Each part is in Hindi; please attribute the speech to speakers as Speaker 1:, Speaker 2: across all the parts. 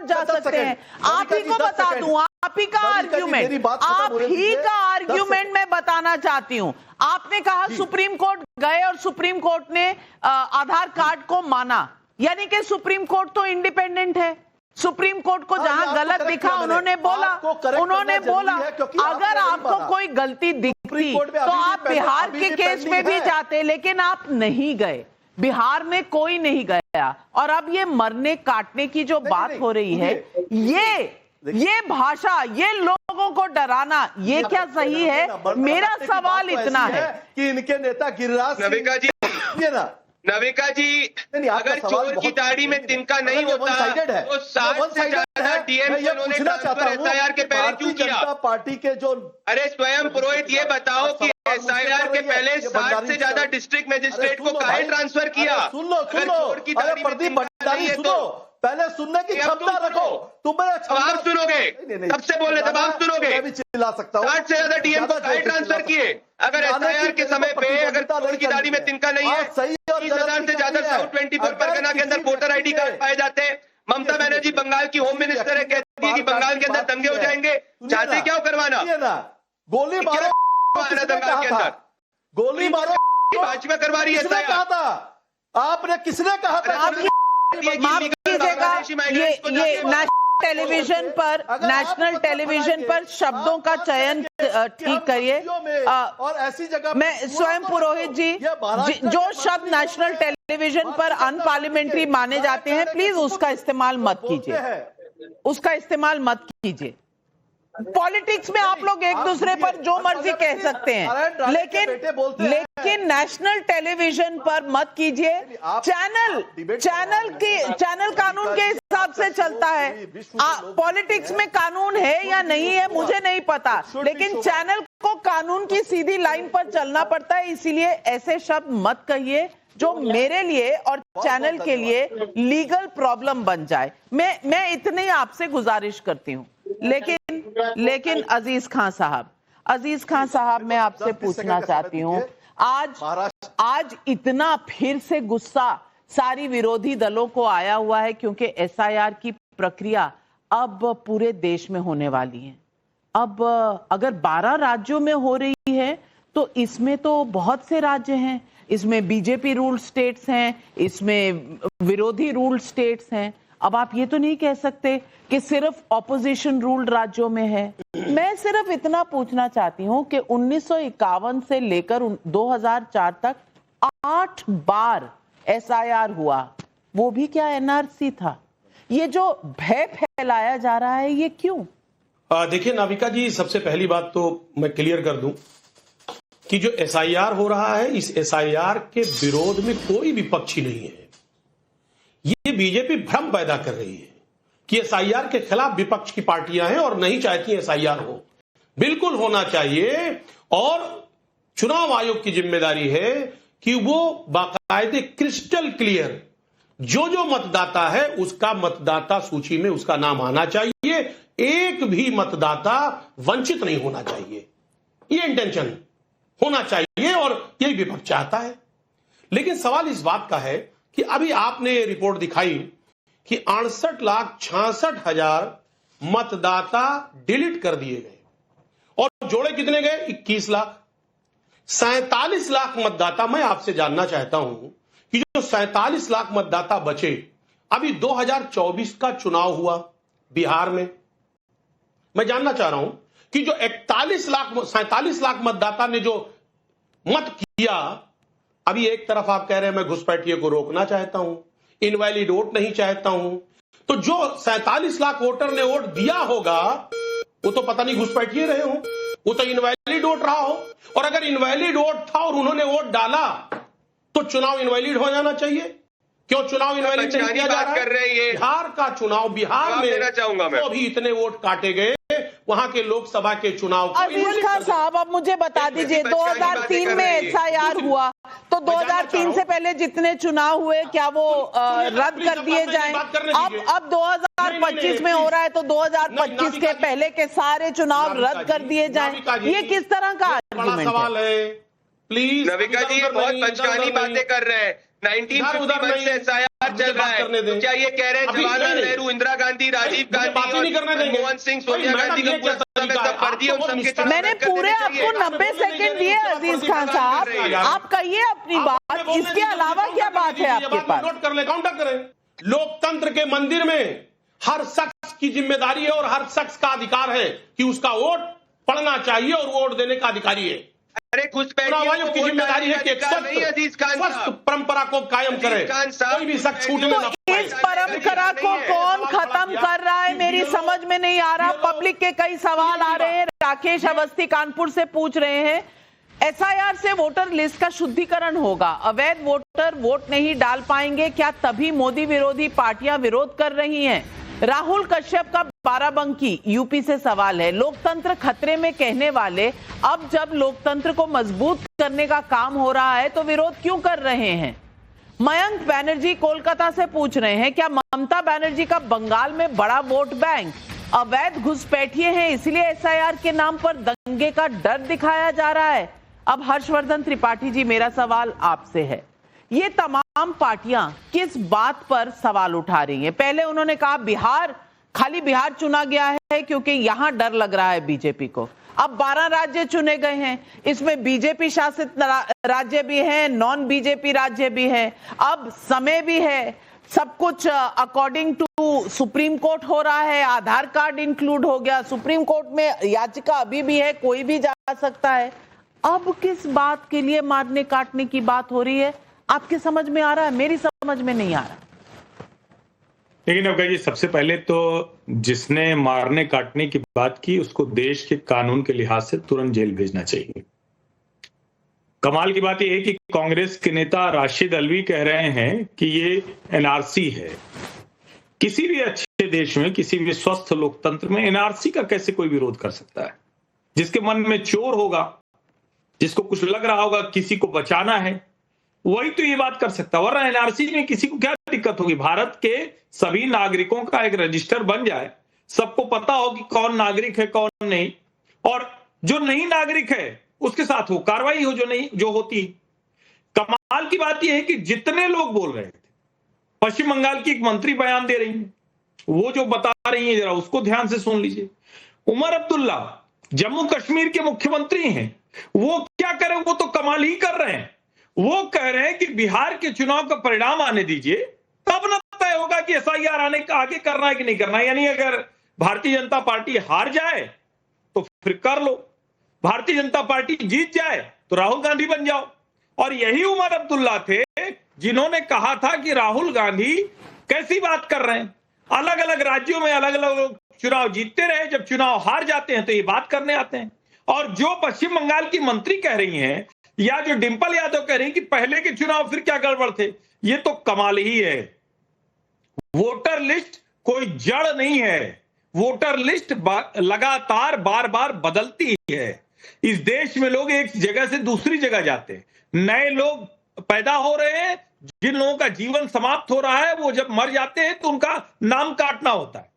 Speaker 1: कोर्ट जा सकते हैं। आप ही को बता दूं, आप ही का आर्ग्यूमेंट मैं बताना चाहती हूं। आपने कहा सुप्रीम कोर्ट गए और सुप्रीम कोर्ट ने आधार कार्ड को माना, यानी कि सुप्रीम कोर्ट तो इंडिपेंडेंट है। सुप्रीम कोर्ट को जहां गलत दिखा उन्होंने बोला अगर आपको कोई गलती दिखती तो आप बिहार के केस में भी जाते, लेकिन आप नहीं गए। बिहार में कोई नहीं गया। और अब ये मरने काटने की जो बात हो रही है, ये भाषा, ये लोगों को डराना, ये क्या सही है? मेरा सवाल इतना है
Speaker 2: कि इनके नेता गिरिराज
Speaker 3: नविका जी, अगर चोर की दाढ़ी में तिनका नहीं होता तो 60 से ज्यादा डीएम उन्होंने ट्रांसफर एसआईआर के पहले क्यों किया?
Speaker 2: पार्टी के जो
Speaker 3: अरे स्वयं पुरोहित ये बताओ कि एसआईआर के पहले 60 से ज्यादा डिस्ट्रिक्ट मजिस्ट्रेट को काहे ट्रांसफर किया?
Speaker 2: सुन लो प्रदीप भंडारी, सुनो, पहले सुनने की क्षमता रखो। तुम
Speaker 3: आप सुनोगे, सबसे बोल रहे थे, आप सुनोगे।
Speaker 2: मैं भी चिल्ला सकता हूँ।
Speaker 3: 60 से ज्यादा डीएम को काहे ट्रांसफर किए? अगर एसआईआर के समय पे अगर चोर की दाढ़ी में तिनका नहीं है, 30,000 से ज्यादा साउथ 24 परगना के अंदर वोटर आईडी कार्ड पाए जाते हैं। ममता बनर्जी बंगाल की होम मिनिस्टर है, कहती है कि बंगाल के अंदर दंगे हो जाएंगे। चाहते क्या करवाना?
Speaker 2: गोली मारो
Speaker 3: बंगाल के अंदर,
Speaker 2: गोली मारो
Speaker 3: भाजपा करवा रही है।
Speaker 2: किसने कहा था? आपने किसने कहा था?
Speaker 1: माफ कीजिएगा, ये नेशनल टेलीविजन पर शब्दों का चयन ठीक करिए।
Speaker 2: और ऐसी जगह
Speaker 1: मैं स्वयं पुरोहित जी, जो शब्द नेशनल टेलीविजन पर अनपार्लियामेंट्री माने जाते हैं, प्लीज उसका इस्तेमाल मत कीजिए, उसका इस्तेमाल मत कीजिए। पॉलिटिक्स में आप लोग एक दूसरे पर जो मर्जी कह सकते हैं, लेकिन नेशनल टेलीविजन पर मत कीजिए। चैनल कानून के हिसाब से चलता है। पॉलिटिक्स में कानून है या नहीं है मुझे नहीं पता, लेकिन चैनल को कानून की सीधी लाइन पर चलना पड़ता है। इसीलिए ऐसे शब्द मत कहिए जो मेरे लिए और चैनल के लिए लीगल प्रॉब्लम बन जाए। मैं इतनी आपसे गुजारिश करती हूँ। लेकिन अजीज खान साहब, मैं आपसे पूछना चाहती हूँ, आज इतना फिर से गुस्सा सारी विरोधी दलों को आया हुआ है क्योंकि एसआईआर की प्रक्रिया अब पूरे देश में होने वाली है। अब अगर 12 राज्यों में हो रही है तो इसमें तो बहुत से राज्य हैं, इसमें बीजेपी रूल स्टेट्स हैं, इसमें विरोधी रूल स्टेट्स हैं। अब आप ये तो नहीं कह सकते कि सिर्फ ऑपोजिशन रूल राज्यों में है। मैं सिर्फ इतना पूछना चाहती हूं कि 1951 से लेकर 2004 तक 8 बार एसआईआर हुआ, वो भी क्या एनआरसी था? ये जो भय फैलाया जा रहा है, ये क्यों?
Speaker 4: देखिए नाविका जी, सबसे पहली बात तो मैं क्लियर कर दूं कि जो एसआईआर हो रहा है, इस एसआईआर के विरोध में कोई विपक्षी नहीं है। ये बीजेपी भ्रम पैदा कर रही है कि एसआईआर के खिलाफ विपक्ष की पार्टियां हैं और नहीं चाहती एसआईआर हो। बिल्कुल होना चाहिए, और चुनाव आयोग की जिम्मेदारी है कि वो बाकायदे क्रिस्टल क्लियर जो मतदाता है उसका मतदाता सूची में उसका नाम आना चाहिए। एक भी मतदाता वंचित नहीं होना चाहिए, ये इंटेंशन होना चाहिए और यही विपक्ष चाहता है। लेकिन सवाल इस बात का है कि अभी आपने रिपोर्ट दिखाई कि 68,66,000 मतदाता डिलीट कर दिए गए और जोड़े कितने गए? 21 लाख। 47 लाख मतदाता, मैं आपसे जानना चाहता हूं कि जो 47 लाख मतदाता बचे, अभी 2024 का चुनाव हुआ बिहार में, मैं जानना चाह रहा हूं कि जो 47 लाख मतदाता ने जो मत किया, अभी एक तरफ आप कह रहे हैं मैं घुसपैठिए को रोकना चाहता हूं, इनवैलिड वोट नहीं चाहता हूं, तो जो 47 लाख वोटर ने वोट दिया होगा वो तो पता नहीं घुसपैठिए रहे हो, वो तो इनवैलिड वोट रहा हो। और अगर इनवैलिड वोट था और उन्होंने वोट डाला तो चुनाव इनवैलिड हो जाना चाहिए। क्यों चुनाव इनवैलिड नहीं किया जा रहा है? बिहार का चुनाव, बिहार में तो अभी इतने वोट काटे गए, वहां के लोकसभा के चुनाव।
Speaker 1: अजीज खान साहब, अब मुझे बता दीजिए, 2003 में एसआईआर हुआ तो 2003 से पहले जितने चुनाव हुए क्या वो रद्द कर दिए जाएं? अब 2025 में हो रहा है तो 2025 के पहले के सारे चुनाव रद्द कर दिए जाएं? ये किस तरह का
Speaker 4: सवाल है? प्लीज
Speaker 3: नविका जी, ये बहुत पंचकानी बातें कर रहे हैं। 1951 से एसआईआर विवाद चल रहा है, तो क्या ये कह रहे हैं जवाहरलाल नेहरू, इंदिरा गांधी, राजीव गांधी और मनमोहन सिंह, सोनिया गांधी का पूरा समय सब कर दिए, उन सबके चुनाव
Speaker 1: मैंने पूरे आपको 90 सेकंड दिए अजीज खान साहब, आप कहिए अपनी बात, इसके अलावा क्या बात है आपके पास?
Speaker 4: नोट कर ले, काउंटर करें। लोकतंत्र के मंदिर में हर शख्स की जिम्मेदारी है और हर शख्स का अधिकार है कि उसका वोट पढ़ना चाहिए और वोट देने का अधिकारी है।
Speaker 3: अरे
Speaker 4: चुनाव आयोग की जिम्मेदारी है कि एक स्वस्थ परंपरा को कायम करे, कोई भी शख्स छूटने न पाए।
Speaker 1: इस परंपरा को कौन खत्म कर रहा है मेरी समझ में नहीं आ रहा। पब्लिक के कई सवाल आ रहे हैं। राकेश अवस्थी कानपुर से पूछ रहे हैं, एसआईआर से वोटर लिस्ट का शुद्धिकरण होगा, अवैध वोटर वोट नहीं डाल पाएंगे, क्या तभी मोदी विरोधी पार्टियां विरोध कर रही हैं? राहुल कश्यप का बाराबंकी यूपी से सवाल है, लोकतंत्र खतरे में कहने वाले अब जब लोकतंत्र को मजबूत करने का काम हो रहा है तो विरोध क्यों कर रहे हैं? मयंक बैनर्जी कोलकाता से पूछ रहे हैं, क्या ममता बनर्जी का बंगाल में बड़ा वोट बैंक अवैध घुसपैठिए हैं इसलिए एसआईआर के नाम पर दंगे का डर दिखाया जा रहा है? अब हर्षवर्धन त्रिपाठी जी, मेरा सवाल आपसे है, ये तमाम पार्टियां किस बात पर सवाल उठा रही हैं? पहले उन्होंने कहा बिहार, खाली बिहार चुना गया है क्योंकि यहां डर लग रहा है बीजेपी को। अब 12 राज्य चुने गए हैं, इसमें बीजेपी शासित राज्य भी हैं, नॉन बीजेपी राज्य भी हैं, अब समय भी है, सब कुछ अकॉर्डिंग टू सुप्रीम कोर्ट हो रहा है, आधार कार्ड इंक्लूड हो गया, सुप्रीम कोर्ट में याचिका अभी भी है, कोई भी जा सकता है। अब किस बात के लिए मारने काटने की बात हो रही है? आपके समझ में आ रहा है? मेरी समझ में नहीं आ रहा।
Speaker 5: लेकिन अवका जी, सबसे पहले तो जिसने मारने काटने की बात की उसको देश के कानून के लिहाज से तुरंत जेल भेजना चाहिए। कमाल की बात यह है कि कांग्रेस के नेता राशिद अल्वी कह रहे हैं कि ये एनआरसी है। किसी भी अच्छे देश में, किसी भी स्वस्थ लोकतंत्र में एनआरसी का कैसे कोई विरोध कर सकता है? जिसके मन में चोर होगा, जिसको कुछ लग रहा होगा किसी को बचाना है, वही तो ये बात कर सकता है। वरना एनआरसी में किसी को क्या दिक्कत होगी? भारत के सभी नागरिकों का एक रजिस्टर बन जाए, सबको पता हो कि कौन नागरिक है कौन नहीं, और जो नहीं नागरिक है उसके साथ वो कार्रवाई हो जो होती है। कमाल की बात यह है कि जितने लोग बोल रहे थे, पश्चिम बंगाल की एक मंत्री बयान दे रही है, वो जो बता रही है जरा उसको ध्यान से सुन लीजिए। उमर अब्दुल्ला जम्मू कश्मीर के मुख्यमंत्री हैं, वो क्या करें? वो तो कमाल ही कर रहे हैं। वो कह रहे हैं कि बिहार के चुनाव का परिणाम आने दीजिए, तब न तय होगा कि एसआईआर आने का आगे करना है कि नहीं करना है। यानी अगर भारतीय जनता पार्टी हार जाए तो फिर कर लो, भारतीय जनता पार्टी जीत जाए तो राहुल गांधी बन जाओ। और यही उमर अब्दुल्ला थे जिन्होंने कहा था कि राहुल गांधी कैसी बात कर रहे हैं, अलग अलग राज्यों में अलग अलग लोग चुनाव जीतते रहे, जब चुनाव हार जाते हैं तो ये बात करने आते हैं। और जो पश्चिम बंगाल की मंत्री कह रही हैं या जो डिंपल यादव कह रही हैं कि पहले के चुनाव फिर क्या गड़बड़ थे, ये तो कमाल ही है। वोटर लिस्ट कोई जड़ नहीं है, वोटर लिस्ट लगातार बार बार बदलती है। इस देश में लोग एक जगह से दूसरी जगह जाते हैं, नए लोग पैदा हो रहे हैं, जिन लोगों का जीवन समाप्त हो रहा है वो जब मर जाते हैं तो उनका नाम काटना होता है।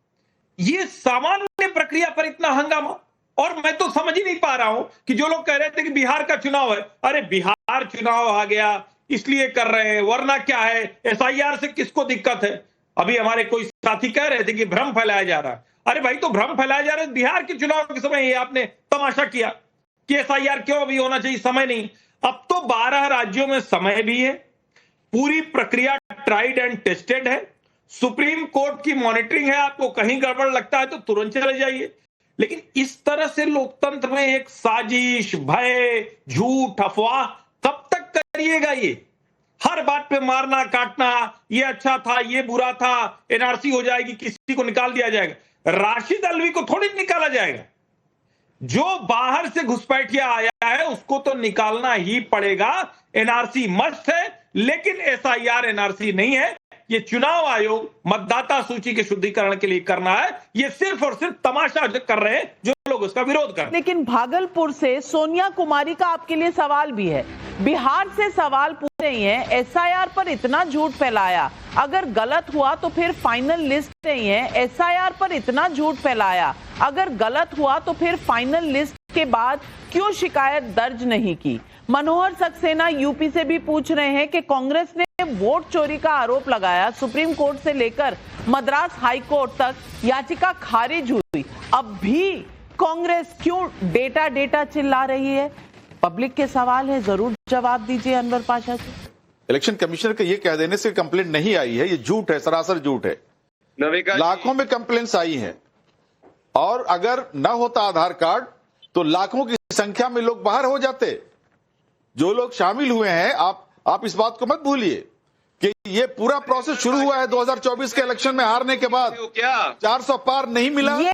Speaker 5: ये सामान्य प्रक्रिया पर इतना हंगामा, और मैं तो समझ ही नहीं पा रहा हूं कि जो लोग कह रहे थे कि बिहार का चुनाव है, अरे बिहार चुनाव आ गया इसलिए कर रहे हैं, वरना क्या है, एसआईआर से किसको दिक्कत है? अभी हमारे कोई साथी कह रहे थे कि भ्रम फैलाया जा रहा है। अरे भाई, तो भ्रम फैलाया जा रहा है। बिहार के चुनाव के समय ये आपने तमाशा किया कि एसआईआर क्यों अभी होना चाहिए, समय नहीं। अब तो 12 राज्यों में समय भी है, पूरी प्रक्रिया ट्राइड एंड टेस्टेड है, सुप्रीम कोर्ट की मॉनिटरिंग है। आपको कहीं गड़बड़ लगता है तो तुरंत चले जाइए। लेकिन इस तरह से लोकतंत्र में एक साजिश, भय, झूठ, अफवाह कब तक करिएगा? ये हर बात पे मारना काटना, ये अच्छा था, ये बुरा था, एनआरसी हो जाएगी, किसी को निकाल दिया जाएगा। राशिद अल्वी को थोड़ी निकाला जाएगा, जो बाहर से घुसपैठिया आया है उसको तो निकालना ही पड़ेगा। एनआरसी मस्ट है, लेकिन एसआईआर एनआरसी नहीं है। ये चुनाव आयोग मतदाता सूची के शुद्धिकरण के लिए करना है, ये सिर्फ और सिर्फ तमाशा कर रहे हैं जो लोग उसका विरोध कर रहे हैं।
Speaker 1: लेकिन भागलपुर से सोनिया कुमारी का आपके लिए सवाल भी है, बिहार से सवाल पूछ रही हैं, एसआईआर पर इतना झूठ फैलाया, अगर गलत हुआ तो फिर फाइनल लिस्ट नहीं है। एसआईआर पर इतना झूठ फैलाया, अगर गलत हुआ तो फिर फाइनल लिस्ट के बाद क्यों शिकायत दर्ज नहीं की? मनोहर सक्सेना यूपी से भी पूछ रहे हैं कि कांग्रेस ने वोट चोरी का आरोप लगाया, सुप्रीम कोर्ट से लेकर मद्रास हाई कोर्ट तक याचिका खारिज हुई, अब भी कांग्रेस क्यों डेटा डेटा चिल्ला रही है? पब्लिक के सवाल है, जरूर जवाब दीजिए अनवर पाशा जी।
Speaker 6: इलेक्शन कमिश्नर के ये कह देने से कंप्लेंट नहीं आई है, ये झूठ है, सरासर झूठ है। लाखों में कंप्लेंट्स आई हैं, और अगर न होता आधार कार्ड तो लाखों की संख्या में लोग बाहर हो जाते। जो लोग शामिल हुए हैं, आप इस बात को मत भूलिए कि ये पूरा प्रोसेस शुरू हुआ है 2024 के इलेक्शन में हारने के बाद। 400 पार नहीं मिला,